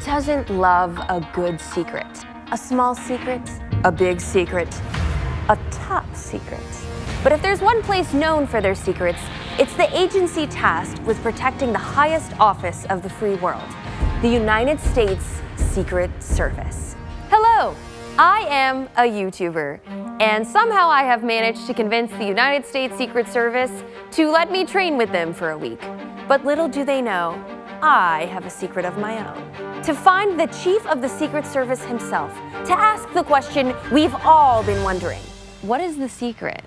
doesn't love a good secret? A small secret, a big secret, a top secret. But if there's one place known for their secrets, it's the agency tasked with protecting the highest office of the free world, the United States Secret Service. Hello, I am a YouTuber, and somehow I have managed to convince the United States Secret Service to let me train with them for a week. But little do they know, I have a secret of my own. To find the chief of the Secret Service himself, to ask the question we've all been wondering. What is the secret?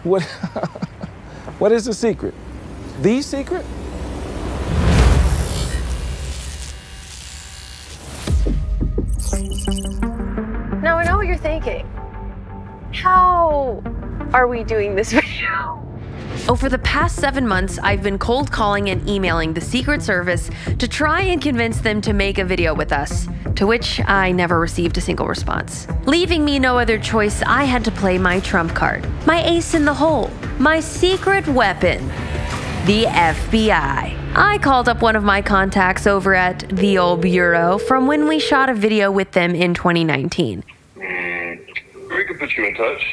What is the secret? The secret? Now I know what you're thinking. How are we doing this video? Over the past 7 months, I've been cold calling and emailing the Secret Service to try and convince them to make a video with us, to which I never received a single response. Leaving me no other choice, I had to play my trump card, my ace in the hole, my secret weapon, the FBI. I called up one of my contacts over at the old bureau from when we shot a video with them in 2019. We can put you in touch.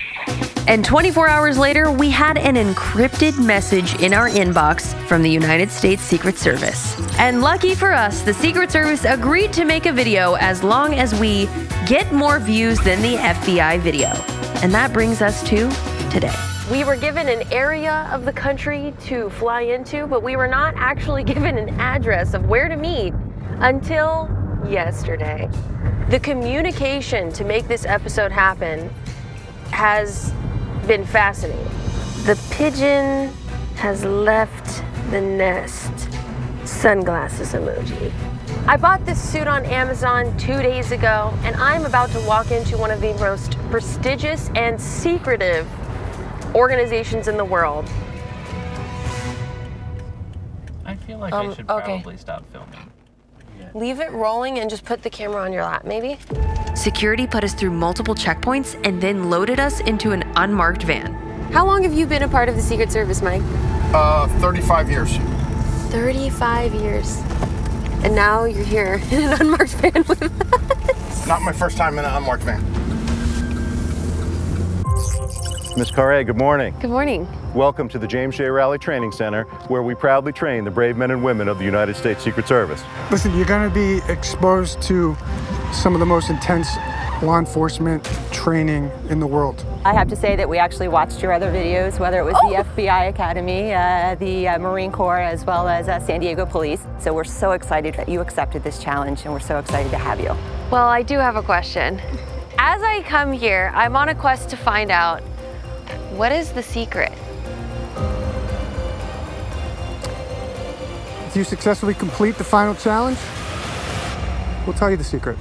And 24 hours later, we had an encrypted message in our inbox from the United States Secret Service. And lucky for us, the Secret Service agreed to make a video as long as we get more views than the FBI video. And that brings us to today. We were given an area of the country to fly into, but we were not actually given an address of where to meet until yesterday. The communication to make this episode happen has been fascinating. The pigeon has left the nest. Sunglasses emoji. I bought this suit on Amazon 2 days ago, and I'm about to walk into one of the most prestigious and secretive organizations in the world. I feel like I should probably stop filming. Leave it rolling and just put the camera on your lap, maybe? Security put us through multiple checkpoints and then loaded us into an unmarked van. How long have you been a part of the Secret Service, Mike? 35 years. 35 years. And now you're here in an unmarked van with us. Not my first time in an unmarked van. Ms. Khare, good morning. Good morning. Welcome to the James J. Rowley Training Center, where we proudly train the brave men and women of the United States Secret Service. Listen, you're going to be exposed to some of the most intense law enforcement training in the world. I have to say that we actually watched your other videos, whether it was the FBI Academy, the Marine Corps, as well as San Diego Police. So we're so excited that you accepted this challenge, and we're so excited to have you. Well, I do have a question. As I come here, I'm on a quest to find out, what is the secret? If you successfully complete the final challenge, we'll tell you the secret.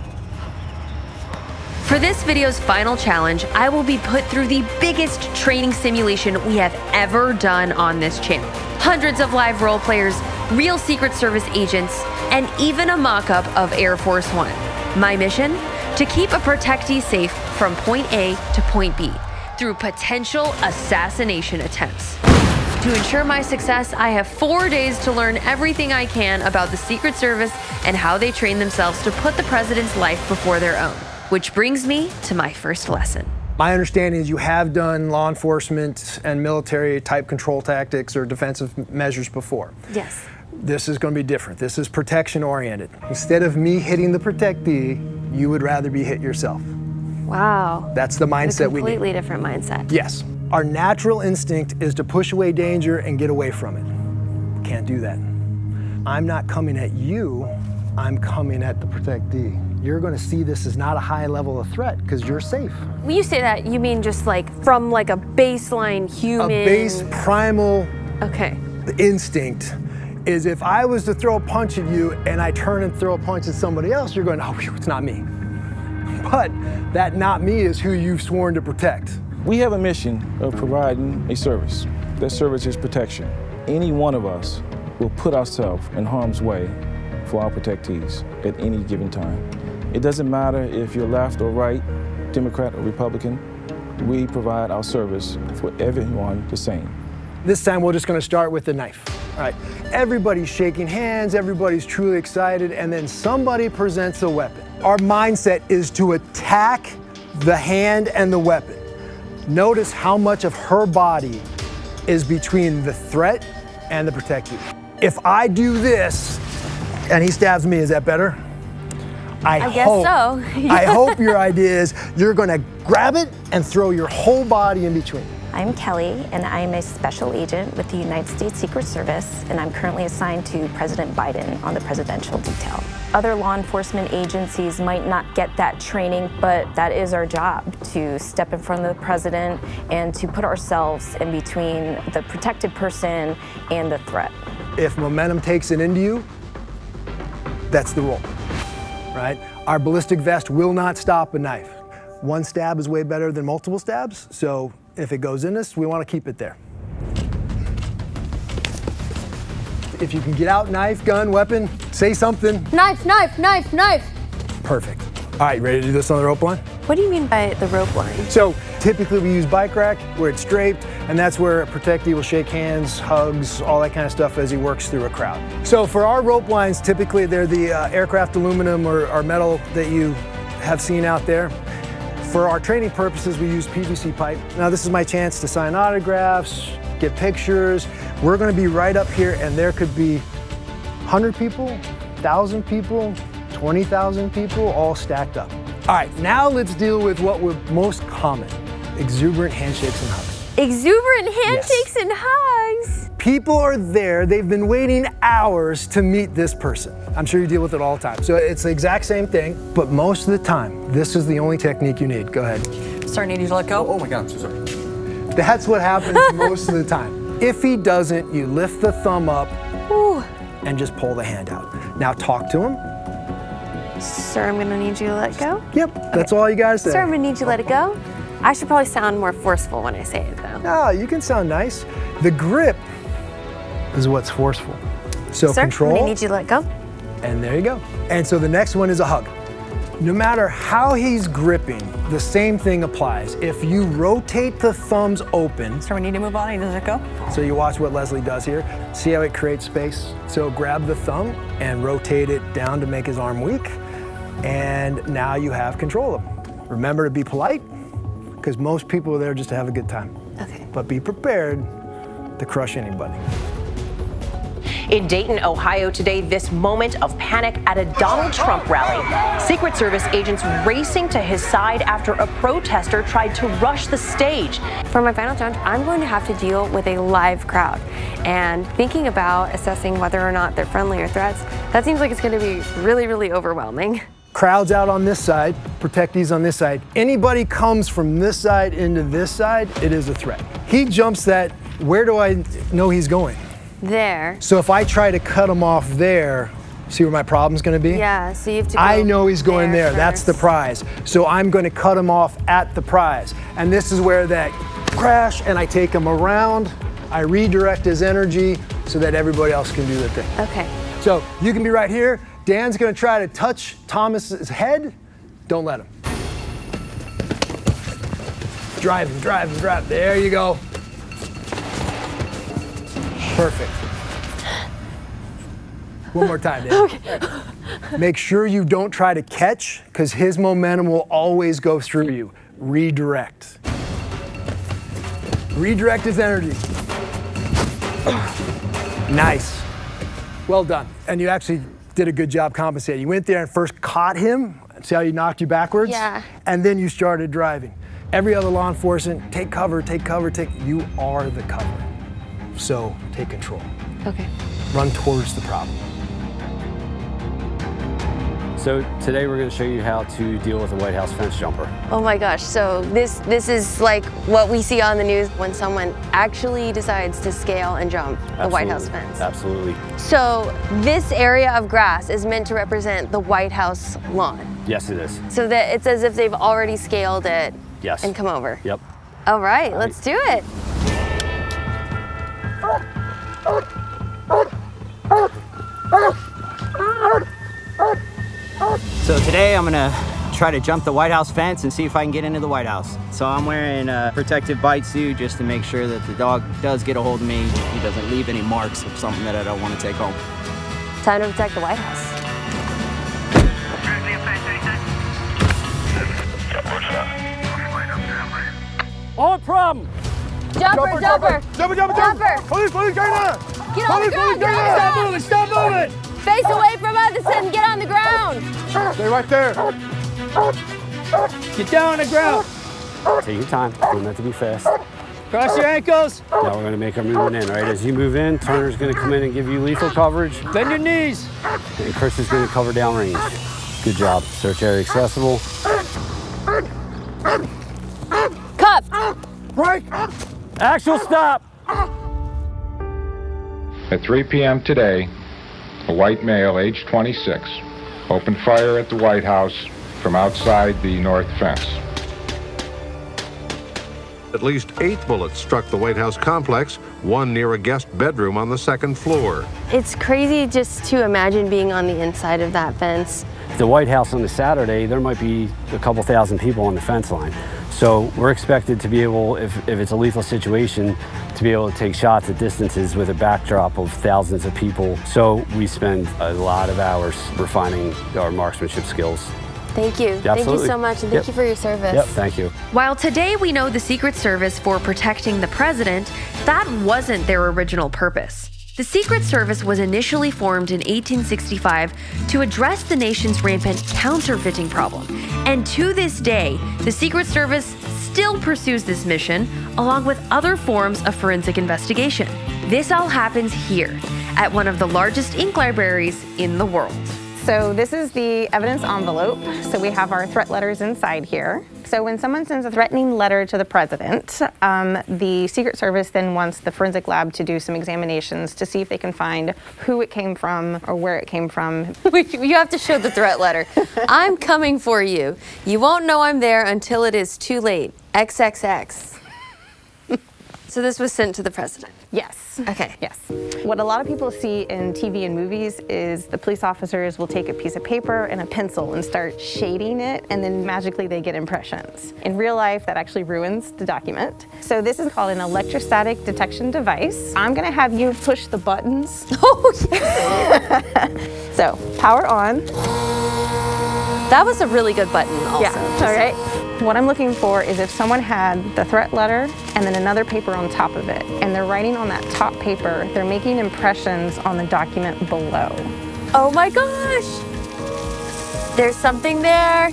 For this video's final challenge, I will be put through the biggest training simulation we have ever done on this channel. Hundreds of live role players, real Secret Service agents, and even a mock-up of Air Force One. My mission? To keep a protectee safe from point A to point B through potential assassination attempts. To ensure my success, I have 4 days to learn everything I can about the Secret Service and how they train themselves to put the president's life before their own. Which brings me to my first lesson. My understanding is you have done law enforcement and military type control tactics or defensive measures before. Yes. This is going to be different. This is protection oriented. Instead of me hitting the protectee, you would rather be hit yourself. Wow. That's the mindset we need. Completely different mindset. Yes. Our natural instinct is to push away danger and get away from it. Can't do that. I'm not coming at you, I'm coming at the protectee. You're going to see this as not a high level of threat because you're safe. When you say that, you mean just like from like a baseline human... A base primal instinct is if I was to throw a punch at you and I turn and throw a punch at somebody else, you're going, oh, it's not me. But that not me is who you've sworn to protect. We have a mission of providing a service. That service is protection. Any one of us will put ourselves in harm's way for our protectees at any given time. It doesn't matter if you're left or right, Democrat or Republican, we provide our service for everyone the same. This time we're just going to start with the knife. All right, everybody's shaking hands, everybody's truly excited, and then somebody presents a weapon. Our mindset is to attack the hand and the weapon. Notice how much of her body is between the threat and the protectee. If I do this and he stabs me, is that better? I guess so. I hope your idea is you're gonna grab it and throw your whole body in between. I'm Kelly, and I'm a special agent with the United States Secret Service, and I'm currently assigned to President Biden on the presidential detail. Other law enforcement agencies might not get that training, but that is our job, to step in front of the president and to put ourselves in between the protected person and the threat. If momentum takes it into you, that's the role, right? Our ballistic vest will not stop a knife. One stab is way better than multiple stabs, so if it goes in us, we want to keep it there. If you can get out, knife, gun, weapon, say something. Knife, knife, knife, knife. Perfect. All right, ready to do this on the rope line? What do you mean by the rope line? So typically we use bike rack where it's draped, and that's where a protectee will shake hands, hugs, all that kind of stuff as he works through a crowd. So for our rope lines, typically they're the aircraft aluminum or metal that you have seen out there. For our training purposes, we use PVC pipe. Now this is my chance to sign autographs, get pictures. We're gonna be right up here, and there could be 100 people, 1,000 people, 20,000 people all stacked up. All right, now let's deal with what we're most common, exuberant handshakes and hugs. Exuberant handshakes and hugs? People are there, they've been waiting hours to meet this person. I'm sure you deal with it all the time. So it's the exact same thing, but most of the time, this is the only technique you need. Go ahead. Sorry, need you to let go? Oh my God, I'm so sorry. That's what happens most of the time. If he doesn't, you lift the thumb up and just pull the hand out. Now talk to him. Sir, I'm gonna need you to let go? Yep, that's all you gotta say. Sir, I'm gonna need you to let it go? I should probably sound more forceful when I say it though. No, you can sound nice. The grip is what's forceful. So Sir, control. I'm gonna need you to let go. And there you go. And so the next one is a hug. No matter how he's gripping, the same thing applies. If you rotate the thumbs open. So we need to move on, does it go? So you watch what Leslie does here. See how it creates space? So grab the thumb and rotate it down to make his arm weak. And now you have control of him. Remember to be polite, because most people are there just to have a good time. Okay. But be prepared to crush anybody. In Dayton, Ohio today, this moment of panic at a Donald Trump rally. Secret Service agents racing to his side after a protester tried to rush the stage. For my final challenge, I'm going to have to deal with a live crowd. And thinking about assessing whether or not they're friendly or threats, that seems like it's going to be really, really overwhelming. Crowds out on this side, protectees on this side. Anybody comes from this side into this side, it is a threat. He jumps that, where do I know he's going? There. So if I try to cut him off there, see where my problem's gonna be? Yeah, so you have to go I know he's going there, first. That's the prize. So I'm gonna cut him off at the prize. And this is where that crash, and I take him around, I redirect his energy so that everybody else can do their thing. Okay. So you can be right here. Dan's gonna try to touch Thomas's head. Don't let him. Drive him, drive him, drive him. There you go. Perfect. One more time, Dan. Okay. Make sure you don't try to catch, because his momentum will always go through you. Redirect. Redirect his energy. Nice. Well done. And you actually did a good job compensating. You went there and first caught him. See how he knocked you backwards? Yeah. And then you started driving. Every other law enforcement, take cover, take cover, you are the cover. So take control. Okay. Run towards the problem. So today we're going to show you how to deal with a White House fence jumper. Oh my gosh, so this is like what we see on the news when someone actually decides to scale and jump the White House fence. Absolutely. So this area of grass is meant to represent the White House lawn. Yes, it is. So that it's as if they've already scaled it and come over. Yep. All right, let's do it. So today I'm gonna try to jump the White House fence and see if I can get into the White House. So I'm wearing a protective bite suit just to make sure that the dog does get a hold of me. He doesn't leave any marks of something that I don't want to take home. Time to protect the White House. On problem. Jumper, jumper. Jumper. Police, get down. Get on the ground, get on the Stop ground. moving, stop moving. Face away from us and get on the ground. Stay right there. Get down on the ground. Take your time. Don't have to be fast. Cross your ankles. Now we're gonna make our movement in, right? As you move in, Turner's gonna come in and give you lethal coverage. Bend your knees. And Chris is gonna cover downrange. Good job. Search area accessible. Cuffed. Break. Actual stop. At 3 p.m. today, a white male, age 26, opened fire at the White House from outside the north fence. At least 8 bullets struck the White House complex, one near a guest bedroom on the 2nd floor. It's crazy just to imagine being on the inside of that fence. The White House on a Saturday, there might be a couple thousand people on the fence line. So we're expected to be able, if it's a lethal situation, to be able to take shots at distances with a backdrop of thousands of people. So we spend a lot of hours refining our marksmanship skills. Thank you. Yeah, thank you so much, and thank you for your service. Yep, thank you. While today we know the Secret Service for protecting the president, that wasn't their original purpose. The Secret Service was initially formed in 1865 to address the nation's rampant counterfeiting problem. And to this day, the Secret Service still pursues this mission, along with other forms of forensic investigation. This all happens here, at one of the largest ink libraries in the world. So this is the evidence envelope. So we have our threat letters inside here. So when someone sends a threatening letter to the president, the Secret Service then wants the forensic lab to do some examinations to see if they can find who it came from or where it came from. You have to show the threat letter. I'm coming for you. You won't know I'm there until it is too late. XXX. So this was sent to the president? Yes. Okay. Yes. What a lot of people see in TV and movies is the police officers will take a piece of paper and a pencil and start shading it, and then magically they get impressions. In real life, that actually ruins the document. So this is called an electrostatic detection device. I'm gonna have you push the buttons. Oh, yeah. So, power on. That was a really good button also. Yeah, all right. What I'm looking for is if someone had the threat letter and then another paper on top of it, and they're writing on that top paper, they're making impressions on the document below. Oh my gosh! There's something there.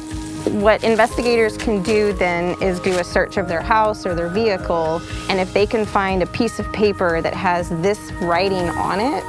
What investigators can do then is do a search of their house or their vehicle, and if they can find a piece of paper that has this writing on it,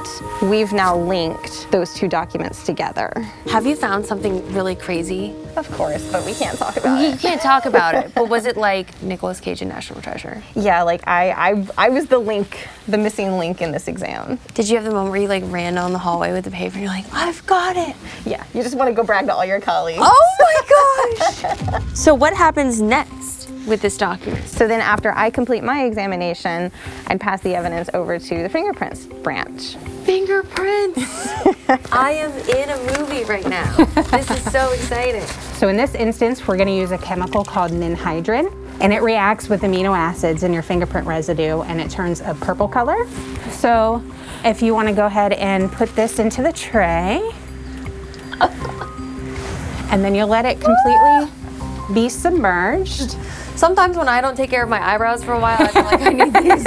we've now linked those two documents together. Have you found something really crazy? Of course, but we can't talk about it. You can't talk about it, but was it like Nicolas Cage in National Treasure? Yeah, like I was the link, the missing link in this exam. Did you have the moment where you like ran down the hallway with the paper and you're like, I've got it? Yeah, you just want to go brag to all your colleagues. Oh my gosh! So what happens next with this document? So then after I complete my examination, I'd pass the evidence over to the fingerprints branch. Fingerprints! I am in a movie right now. This is so exciting. So in this instance, we're going to use a chemical called ninhydrin, and it reacts with amino acids in your fingerprint residue, and it turns a purple color. So if you want to go ahead and put this into the tray, and then you'll let it completely be submerged. Sometimes when I don't take care of my eyebrows for a while, I feel like I need these.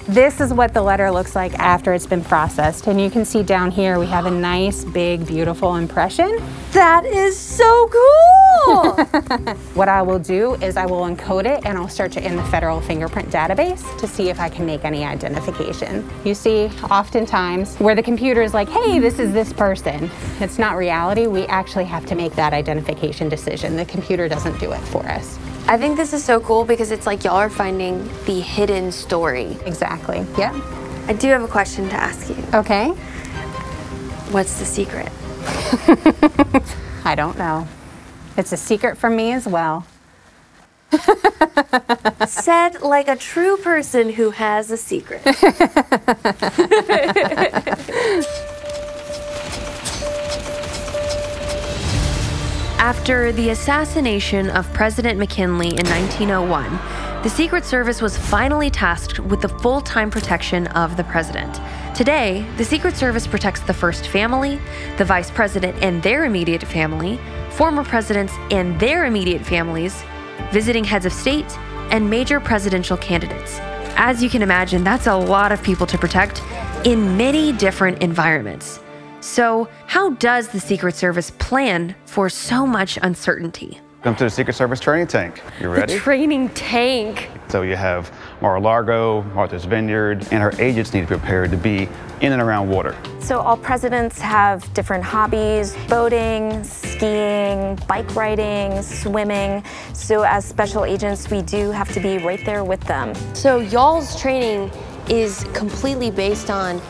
This is what the letter looks like after it's been processed. And you can see down here, we have a nice, big, beautiful impression. That is so cool! What I will do is I will encode it and I'll search it in the federal fingerprint database to see if I can make any identification. You see, oftentimes where the computer is like, hey, this is this person. It's not reality. We actually have to make that identification decision. The computer doesn't do it for us. I think this is so cool because it's like y'all are finding the hidden story. Exactly, yeah. I do have a question to ask you. Okay. What's the secret? I don't know. It's a secret from me as well. Said like a true person who has a secret. After the assassination of President McKinley in 1901, the Secret Service was finally tasked with the full-time protection of the president. Today, the Secret Service protects the first family, the vice president and their immediate family, former presidents and their immediate families, visiting heads of state, and major presidential candidates. As you can imagine, that's a lot of people to protect in many different environments. So, how does the Secret Service plan for so much uncertainty? Come to the Secret Service training tank. You ready? The training tank. So you have Mar-a-Lago, Martha's Vineyard, and our agents need to be prepared to be in and around water. So all presidents have different hobbies: boating, skiing, bike riding, swimming. So as special agents, we do have to be right there with them. So y'all's training is completely based on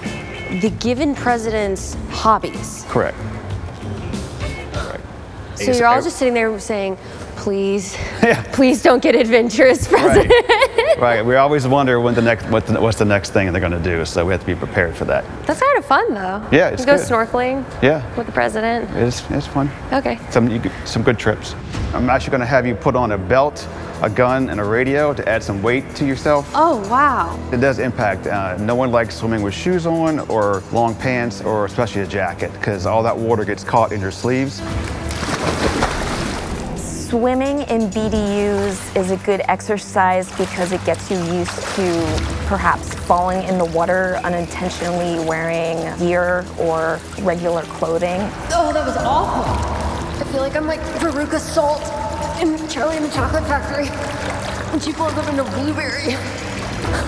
the given president's hobbies. Correct. So you're all just sitting there saying, please, please don't get adventurous, President. Right. We always wonder when what's the next thing they're going to do, so we have to be prepared for that. That's kind of fun, though. Yeah, it's you go good. Snorkeling. Yeah. With the president. It's fun. Okay. Some good trips. I'm actually going to have you put on a belt, a gun, and a radio to add some weight to yourself. Oh, wow. It does impact. No one likes swimming with shoes on or long pants or especially a jacket, because all that water gets caught in your sleeves. Swimming in BDUs is a good exercise because it gets you used to perhaps falling in the water unintentionally wearing gear or regular clothing. Oh, that was awful. I feel like I'm like Veruca Salt in Charlie and the Chocolate Factory when she pulls up into Blueberry.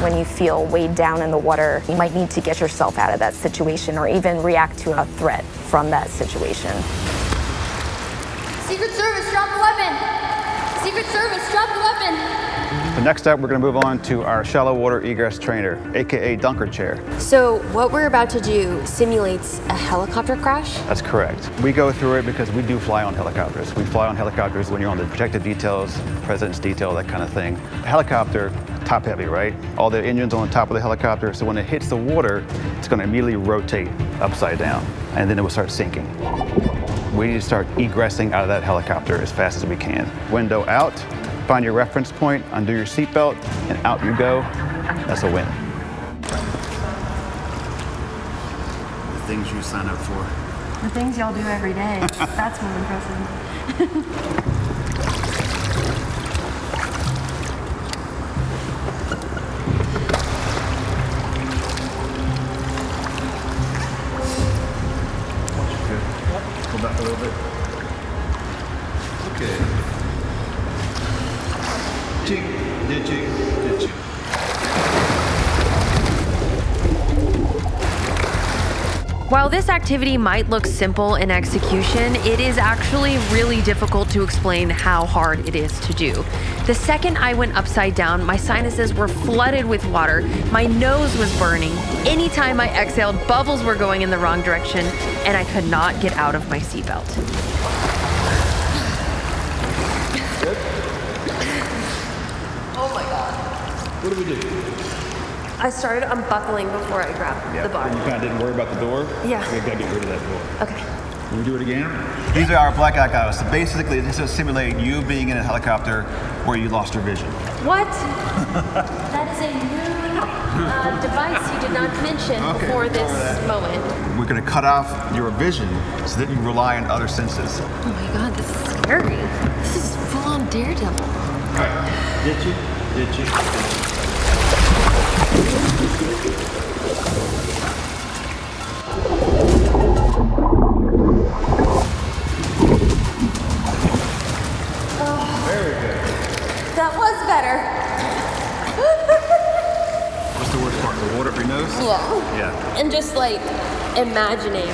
When you feel weighed down in the water, you might need to get yourself out of that situation or even react to a threat from that situation. Secret Service, drop the weapon! Secret Service, drop the weapon! So next up, we're going to move on to our shallow water egress trainer, aka dunker chair. So what we're about to do simulates a helicopter crash? That's correct. We go through it because we do fly on helicopters. We fly on helicopters when you're on the protective details, president's detail, that kind of thing. A helicopter, top heavy, right? All the engines on the top of the helicopter, so when it hits the water, it's going to immediately rotate upside down, and then it will start sinking. We need to start egressing out of that helicopter as fast as we can. Window out, find your reference point, undo your seatbelt, and out you go. That's a win. The things you sign up for. The things y'all do every day. That's more impressive. Back a little bit. Okay. Cheek, did cheek. While this activity might look simple in execution, it is actually really difficult to explain how hard it is to do. The second I went upside down, my sinuses were flooded with water, my nose was burning. Anytime I exhaled, bubbles were going in the wrong direction, and I could not get out of my seatbelt. Oh my God. What do we do? I started unbuckling before I grabbed the bar. And you kind of didn't worry about the door? Yeah. We gotta get rid of that door. Okay. Can we do it again? These are our blackout goggles. So basically, this is simulate you being in a helicopter where you lost your vision. What? That is a new device you did not mention before this moment. We're gonna cut off your vision so that you rely on other senses. Oh my God, this is scary. This is full-on Daredevil. All right. Did you? Very good. That was better. What's the worst part? The water up your nose? Yeah. Yeah. And just like imagining,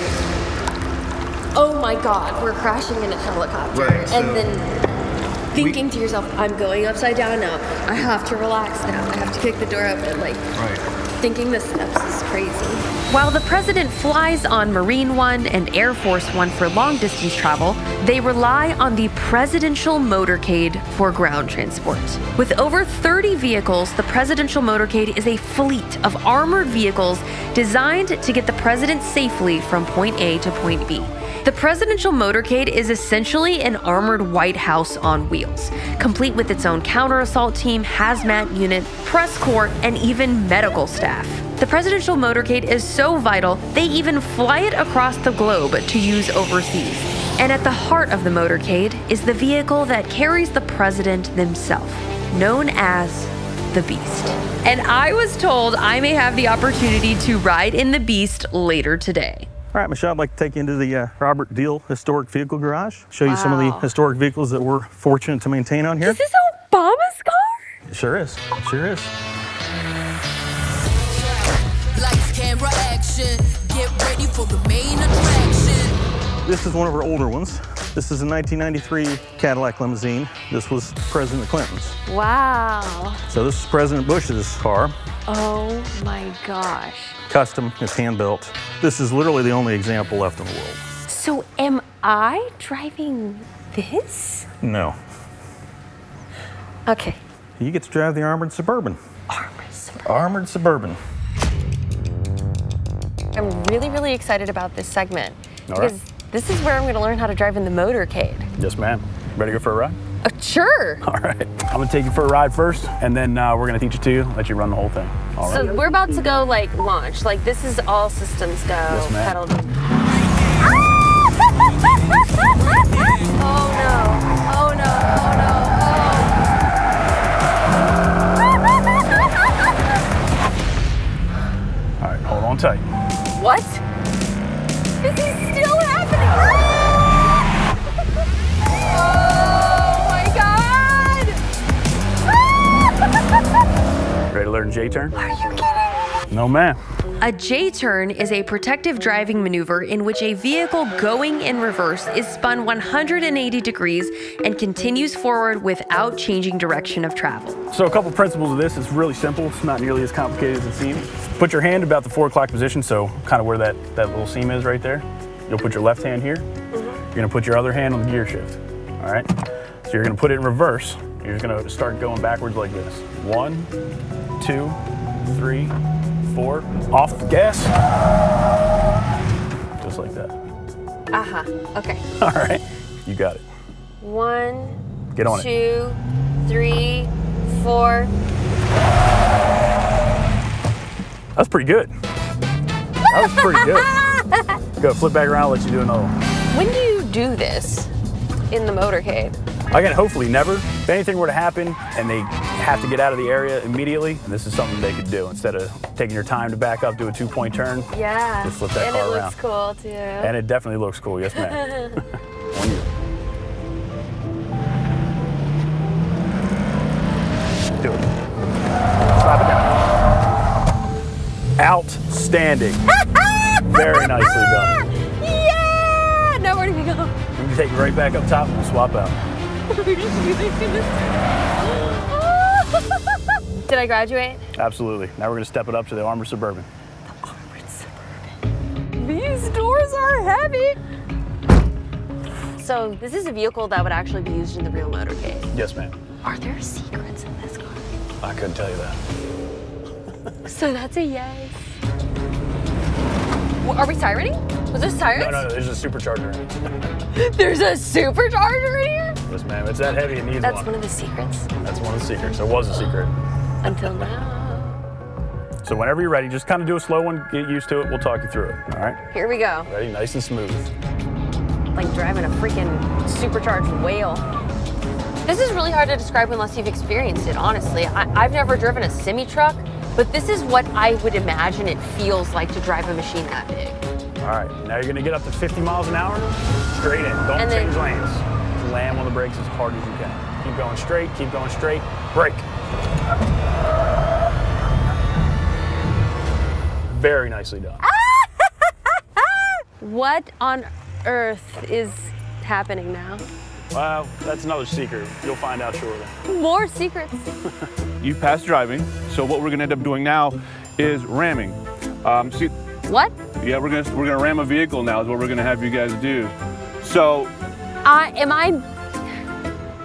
oh my God, we're crashing in a helicopter. Right, so and then thinking to yourself, I'm going upside down now. I have to relax now. I have to kick the door open. Like, thinking the steps is crazy. While the president flies on Marine One and Air Force One for long distance travel, they rely on the presidential motorcade for ground transport. With over 30 vehicles, the presidential motorcade is a fleet of armored vehicles designed to get the president safely from point A to point B. The presidential motorcade is essentially an armored White House on wheels, complete with its own counter-assault team, hazmat unit, press corps, and even medical staff. The presidential motorcade is so vital, they even fly it across the globe to use overseas. And at the heart of the motorcade is the vehicle that carries the president himself, known as the Beast. And I was told I may have the opportunity to ride in the Beast later today. All right, Michelle, I'd like to take you into the Robert Deal Historic Vehicle Garage, show you some of the historic vehicles that we're fortunate to maintain on here. Is this Obama's car? It sure is, it sure is. Lights, camera, action. Get ready for the main attraction. This is one of our older ones. This is a 1993 Cadillac limousine. This was President Clinton's. Wow. So this is President Bush's car. Oh my gosh. Custom, it's hand built. This is literally the only example left in the world. So am I driving this? No. Okay. You get to drive the Armored Suburban. Armored Suburban. Armored Suburban. I'm really excited about this segment All because right. this is where I'm going to learn how to drive in the motorcade. Yes, ma'am. Ready to go for a ride? Sure. All right. I'm gonna take you for a ride first, and then we're gonna teach you to let you run the whole thing. All right. So we're about to go like launch. Like this is all systems go. Yes, ma'am. Pedal. Oh no. Oh no. All right, hold on tight. What? This is still happening. Ready to learn J-turn? Are you kidding? No, ma'am. A J-turn is a protective driving maneuver in which a vehicle going in reverse is spun 180 degrees and continues forward without changing direction of travel. So a couple principles of this, it's really simple. It's not nearly as complicated as it seems. Put your hand about the 4 o'clock position, so kind of where that little seam is right there. You'll put your left hand here. You're gonna put your other hand on the gear shift, all right? So you're gonna put it in reverse. You're just gonna start going backwards like this. 1, 2, 3, 4. Off the gas. Just like that. Okay. All right, you got it. 1, Get on it. 2, 3, 4. That's pretty good. That was pretty good. Go, flip back around, I'll let you do another one. When do you do this in the motorcade? Again, hopefully never. If anything were to happen and they have to get out of the area immediately, this is something they could do. Instead of taking your time to back up, do a 2-point turn, Yeah. just flip that and car it around. looks cool too. And it definitely looks cool, yes ma'am. On you. Do it. Slap it down. Outstanding. Very nicely done. Yeah! Now where do we go? We can take it right back up top and we'll swap out. Did I graduate? Absolutely. Now we're going to step it up to the Armored Suburban. These doors are heavy. So this is a vehicle that would actually be used in the real motorcade. Yes, ma'am. Are there secrets in this car? I couldn't tell you that. So that's a yes. Are we sirening? Was there sirens? No, there's a supercharger in it. There's a supercharger in here? Yes, ma'am. It's that heavy, it needs That's one. one of the secrets. That's one of the secrets. It was a secret. Until now. So whenever you're ready, just kind of do a slow one, get used to it. We'll talk you through it, all right? Here we go. Ready? Nice and smooth. Like driving a freaking supercharged whale. This is really hard to describe unless you've experienced it, honestly. I've never driven a semi-truck, but this is what I would imagine it feels like to drive a machine that big. All right, now you're gonna get up to 50 miles an hour, straight in. Don't change lanes. Slam on the brakes as hard as you can. Keep going straight, brake. Very nicely done. What on earth is happening now? Well, that's another secret. You'll find out shortly. More secrets. You've passed driving, so what we're gonna end up doing now is ramming. What? Yeah, we're gonna ram a vehicle now is what we're gonna have you guys do. So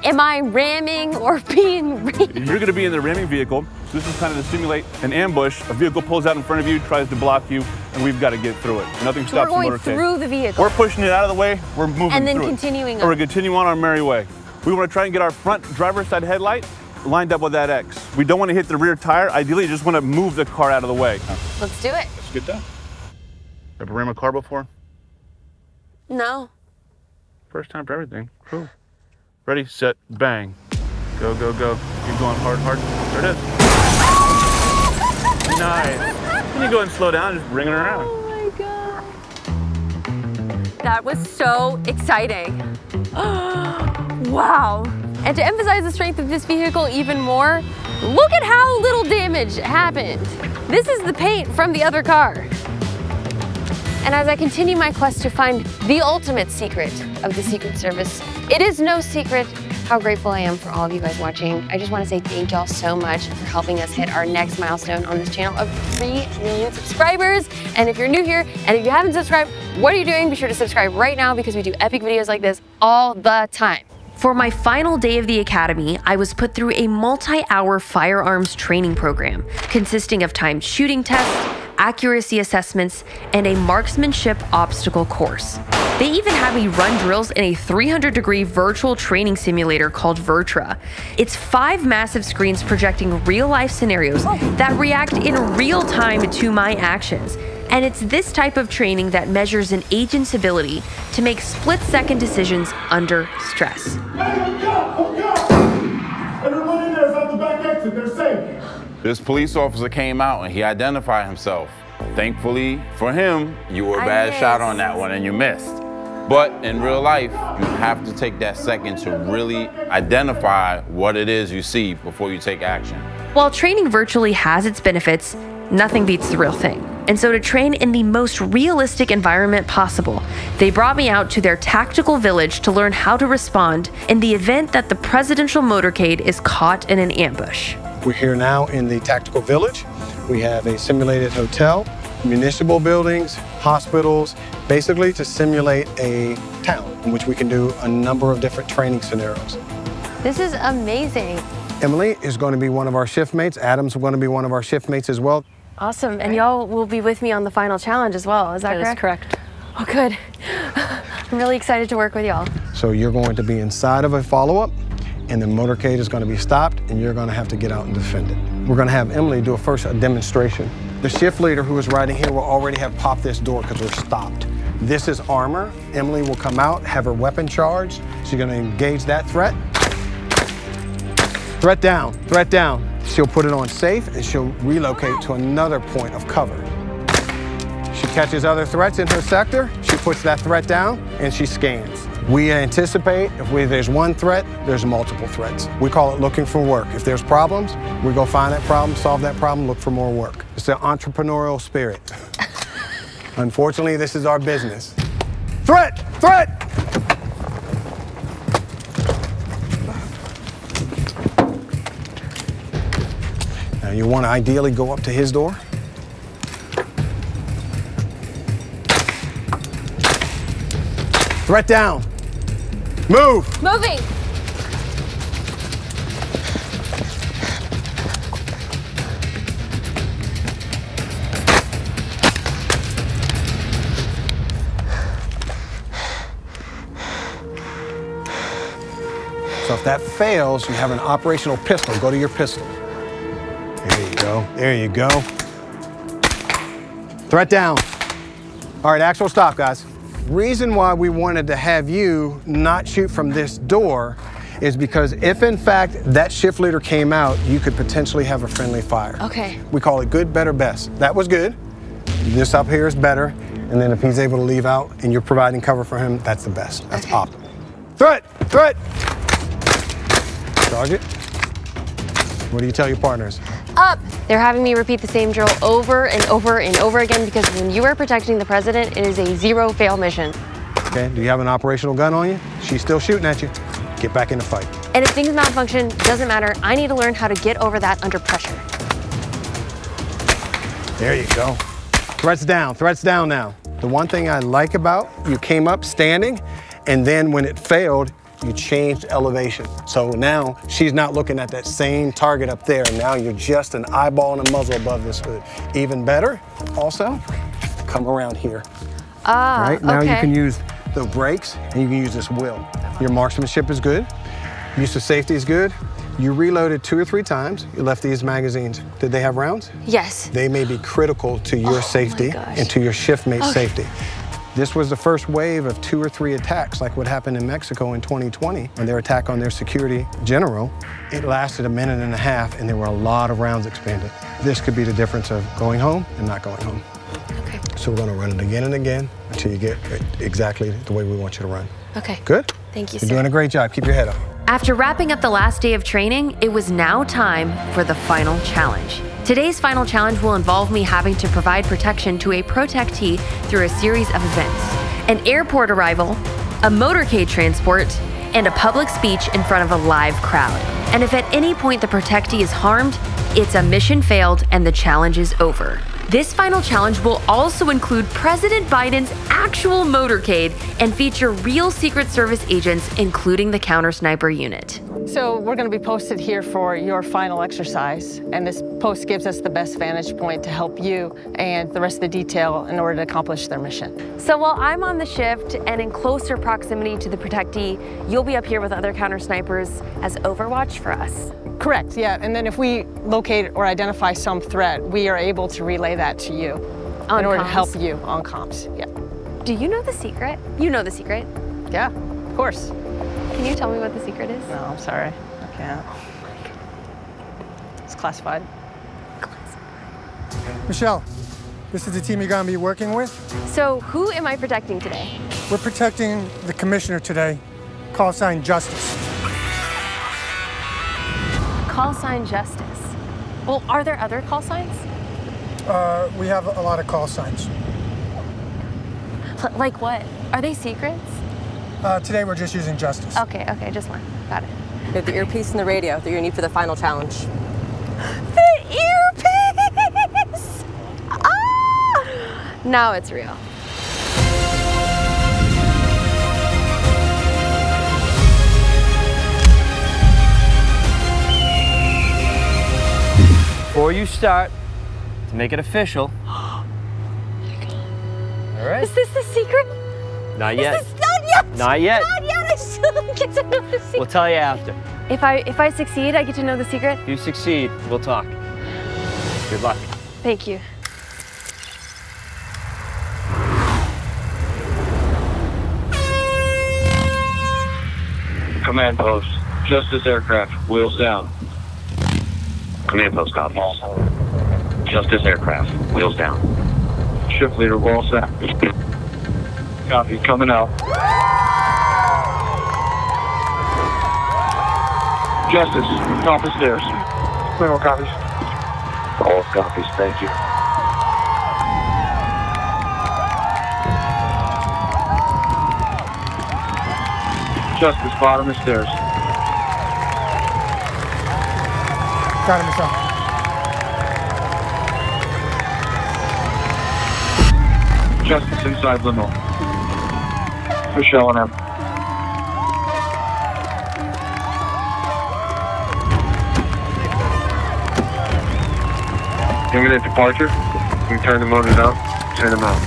Am I ramming or being rammed? you're gonna be in the ramming vehicle. This is kind of to simulate an ambush. A vehicle pulls out in front of you, tries to block you. and we've got to get through it. Nothing stops the We're going motorcade. through the vehicle. We're pushing it out of the way. We're moving And then through continuing it. on. Or we continue on our merry way. We want to try and get our front driver's side headlight lined up with that X. We don't want to hit the rear tire. Ideally, you just want to move the car out of the way. Let's do it. Let's get that. Ever ran a car before? No. First time for everything. Cool. Ready, set, bang. Go, go, go. Keep going hard, hard. There it is. Nice. Then you go and slow down, just bring it around. Oh my God. That was so exciting. Wow. And to emphasize the strength of this vehicle even more, look at how little damage happened. This is the paint from the other car. And as I continue my quest to find the ultimate secret of the Secret Service, it is no secret how grateful I am for all of you guys watching. I just want to say thank y'all so much for helping us hit our next milestone on this channel of 3 million subscribers. And if you're new here, and if you haven't subscribed, what are you doing? Be sure to subscribe right now because we do epic videos like this all the time. For my final day of the academy, I was put through a multi-hour firearms training program consisting of timed shooting tests, accuracy assessments, and a marksmanship obstacle course. They even had me run drills in a 300-degree virtual training simulator called Virtra. It's 5 massive screens projecting real-life scenarios that react in real time to my actions. And it's this type of training that measures an agent's ability to make split-second decisions under stress. Everyone in there is out the back exit. They're safe. This police officer came out and he identified himself. Thankfully for him, you were a bad shot on that one and you missed. But in real life, you have to take that second to really identify what it is you see before you take action. While training virtually has its benefits, nothing beats the real thing. And so to train in the most realistic environment possible, they brought me out to their tactical village to learn how to respond in the event that the presidential motorcade is caught in an ambush. We're here now in the tactical village. We have a simulated hotel, municipal buildings, hospitals, basically to simulate a town in which we can do a number of different training scenarios. This is amazing. Emily is going to be one of our shift mates. Adam's going to be one of our shift mates as well. Awesome. And y'all will be with me on the final challenge as well. Is that correct? That is correct. Oh, good. I'm really excited to work with y'all. So you're going to be inside of a follow-up, and the motorcade is going to be stopped, and you're going to have to get out and defend it. We're going to have Emily do a demonstration. The shift leader who is riding here will already have popped this door because we're stopped. This is armor. Emily will come out, have her weapon charged. She's going to engage that threat. Threat down, threat down. She'll put it on safe and she'll relocate to another point of cover. She catches other threats in her sector, she puts that threat down and she scans. We anticipate if there's one threat, there's multiple threats. We call it looking for work. If there's problems, we go find that problem, solve that problem, look for more work. It's the entrepreneurial spirit. Unfortunately, this is our business. Threat, threat! Now you want to ideally go up to his door. Threat down. Move. Moving. So if that fails, you have an operational pistol. Go to your pistol. There you go. There you go. Threat down. All right, actual stop, guys. Reason why we wanted to have you not shoot from this door is because if in fact that shift leader came out, you could potentially have a friendly fire. Okay. We call it good, better, best. That was good. This up here is better. And then if he's able to leave out and you're providing cover for him, that's the best. That's optimal. Threat, threat. Sergeant, what do you tell your partners? Up. They're having me repeat the same drill over and over and over again because when you are protecting the president, it is a zero-fail mission. Okay, do you have an operational gun on you? She's still shooting at you. Get back in the fight. And if things malfunction, doesn't matter. I need to learn how to get over that under pressure. There you go. Threats down now. The one thing I like about you came up standing, and then when it failed, you changed elevation. So now she's not looking at that same target up there. Now you're just an eyeball and a muzzle above this hood. Even better, also, come around here. Ah, Right, now okay. you can use the brakes and you can use this wheel. Your marksmanship is good. Use of safety is good. You reloaded 2 or 3 times. You left these magazines. Did they have rounds? Yes. They may be critical to your safety and to your shift mate's safety. This was the first wave of 2 or 3 attacks, like what happened in Mexico in 2020, when their attack on their security general. It lasted a minute and a half, and there were a lot of rounds expended. This could be the difference of going home and not going home. Okay. So we're gonna run it again and again until you get it exactly the way we want you to run. Okay. Good? Thank you, You're sir. doing a great job. Keep your head up. After wrapping up the last day of training, it was now time for the final challenge. Today's final challenge will involve me having to provide protection to a protectee through a series of events: an airport arrival, a motorcade transport, and a public speech in front of a live crowd. And if at any point the protectee is harmed, it's a mission failed and the challenge is over. This final challenge will also include President Biden's actual motorcade and feature real Secret Service agents, including the counter sniper unit. So we're going to be posted here for your final exercise, and this post gives us the best vantage point to help you and the rest of the detail in order to accomplish their mission. So while I'm on the shift and in closer proximity to the protectee, you'll be up here with other counter snipers as overwatch for us. Correct, yeah, and then if we locate or identify some threat, we are able to relay that to you On in order to comms? help you on comms, yeah. Do you know the secret? You know the secret? Yeah, of course. Can you tell me what the secret is? No, I'm sorry, I can't. It's classified. Michelle, this is the team you're going to be working with. So who am I protecting today? We're protecting the commissioner today, call sign Justice. Call sign Justice. Well, are there other call signs? We have a lot of call signs. Like what? Are they secrets? Today we're just using Justice. Okay, just one. Got it. You have the earpiece and the radio that you're gonna need for the final challenge. The earpiece! Ah! Now it's real. Before you start, to make it official. All right. Is this the secret? Not yet. Is this not yet? Not yet. Not yet. I still don't get to know the secret. We'll tell you after. If I succeed, I get to know the secret? If you succeed, we'll talk. Good luck. Thank you. Command post, Justice aircraft, wheels down. Command post copies. Justice aircraft, wheels down. Shift leader, wall set. Copy, coming out. Justice, top of stairs. Clear copies. All copies, thank you. Justice, bottom of stairs. Got it, Michelle. Justice inside limo. Michelle and M. Imminent departure. You can turn the motors out. Turn them out.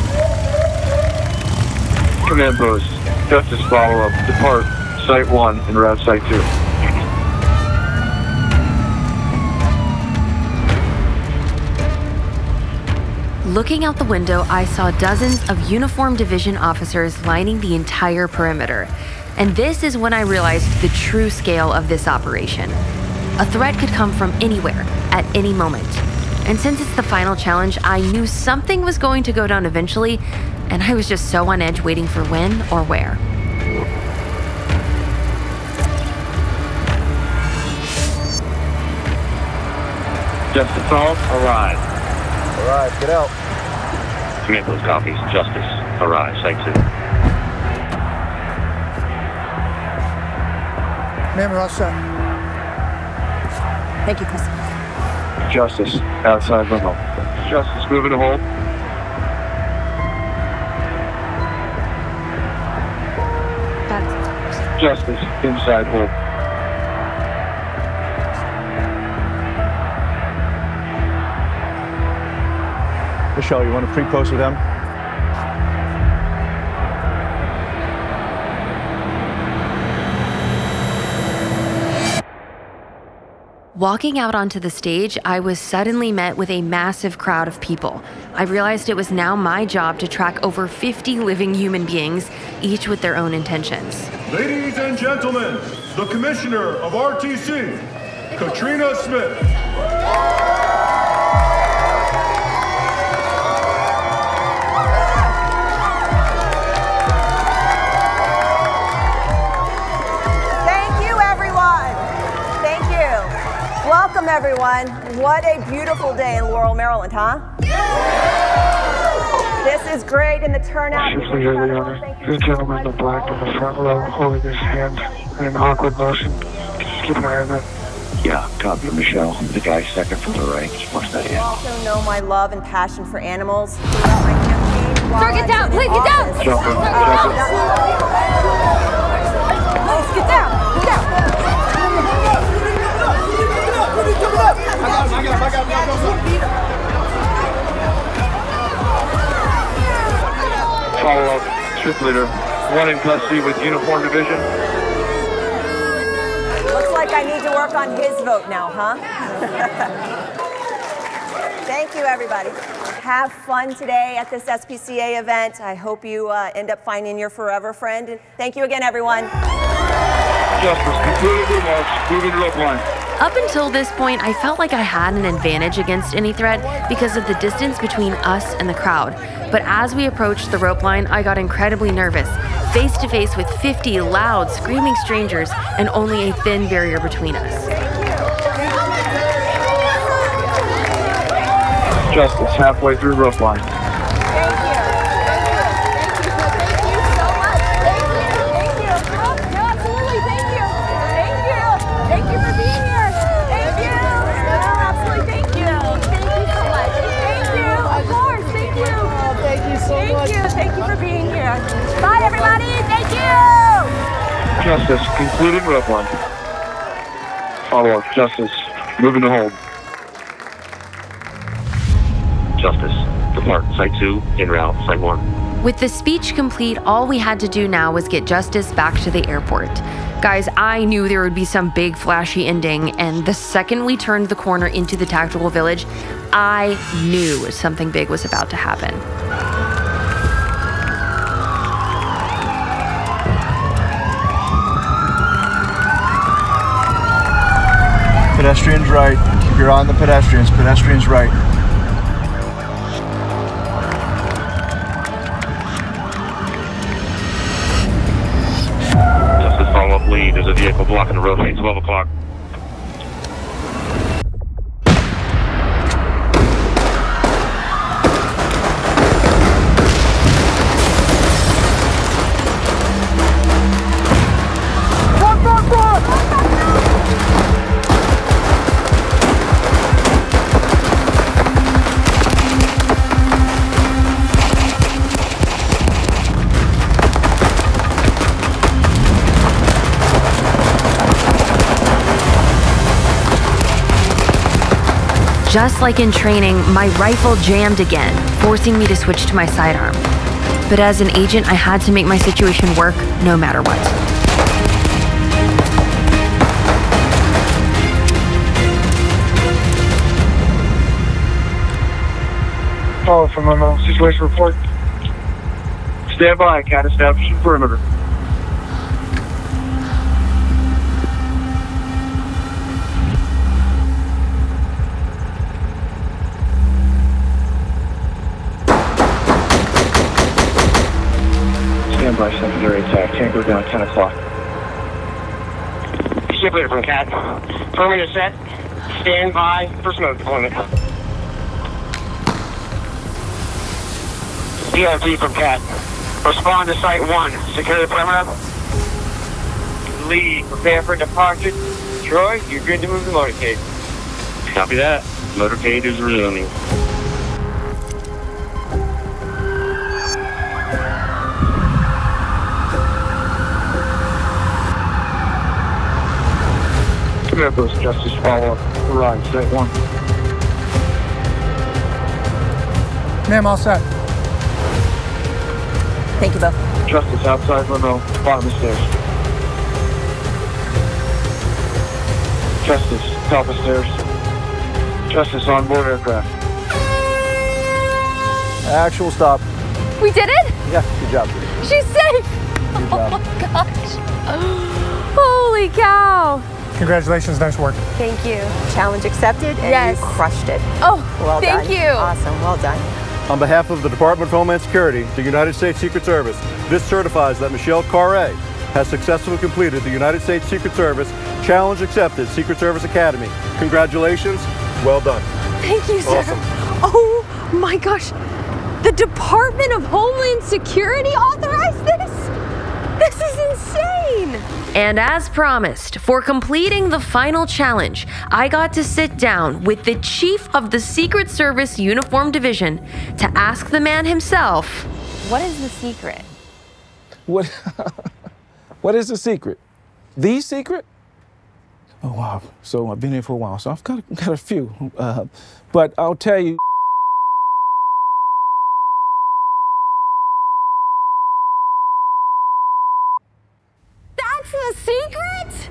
Command post. Justice follow up. Depart Site 1 and route Site 2. Looking out the window, I saw dozens of uniformed division officers lining the entire perimeter. And this is when I realized the true scale of this operation. A threat could come from anywhere, at any moment. And since it's the final challenge, I knew something was going to go down eventually, and I was just so on edge waiting for when or where. Justice call, arrive. Arrive, get out. Command post copies, Justice, arrive, Site 2. Ma'am, we're all set. Thank you, Chris. Justice, outside limo. Justice, moving to hold. Justice, inside hold. Michelle, you want to pre-post with them? Walking out onto the stage, I was suddenly met with a massive crowd of people. I realized it was now my job to track over 50 living human beings, each with their own intentions. Ladies and gentlemen, the Commissioner of RTC, Katrina Smith. Welcome, everyone. What a beautiful day in Laurel, Maryland, huh? This is great, and the turnout is incredible. Thank you. The gentleman in black in the front row holding his hand in an awkward motion. Just keep an eye on that. Yeah, copy, Michelle. The guy second from the right. Just watch that You hand. also know my love and passion for animals. Throughout my campaign, Sir, get down! Please get down! Please get down! Get down! Follow up, troop leader. One in custody with uniform division. Looks like I need to work on his vote now, huh? Thank you, everybody. Have fun today at this SPCA event. I hope you end up finding your forever friend. And thank you again, everyone. Justice, concluded remarks. Moving to rope line. Up until this point, I felt like I had an advantage against any threat because of the distance between us and the crowd. But as we approached the rope line, I got incredibly nervous, face to face with 50 loud, screaming strangers and only a thin barrier between us. Justice, halfway through rope line. Bye, everybody. Thank you. Justice, concluded rope line. Follow up, Justice, moving to hold. Justice, depart. Site 2, en route. Site 1. With the speech complete, all we had to do now was get Justice back to the airport. Guys, I knew there would be some big flashy ending, and the second we turned the corner into the tactical village, I knew something big was about to happen. Pedestrians right. Keep your eye on the pedestrians. Pedestrians right. Justice, follow up lead. There's a vehicle blocking the roadway. 12 o'clock. Just like in training, my rifle jammed again, forcing me to switch to my sidearm. But as an agent, I had to make my situation work no matter what. Follow from my situation report. Stand by, cat establishing perimeter. By secondary attack. Can't go down 10 o'clock. Ship leader from CAT. Permanent set. Stand by for smoke deployment. DRT from CAT. Respond to Site 1. Secure the perimeter. Lead. Prepare for departure. Troy, you're good to move the motorcade. Copy that. Motorcade is resuming. Members, Justice, follow up. Right, Site 1. Ma'am, all set. Thank you both. Justice, outside window, bottom of the stairs. Justice, top of stairs. Justice on board aircraft. Actual stop. We did it? Yeah, good job. She's safe. Good job. Oh my gosh. Holy cow. Congratulations, nice work. Thank you. Challenge accepted, and Yes. you crushed it. Oh, well thank done. you. Awesome, well done. On behalf of the Department of Homeland Security, the United States Secret Service, this certifies that Michelle Khare has successfully completed the United States Secret Service Challenge Accepted Secret Service Academy. Congratulations, well done. Thank you, sir. Awesome. Oh my gosh. The Department of Homeland Security authorized this? This is insane. And as promised, for completing the final challenge, I got to sit down with the Chief of the Secret Service Uniform Division to ask the man himself, what is the secret? What is the secret? The secret? Oh, wow. So I've been here for a while, so I've got a few. But I'll tell you. That's the secret?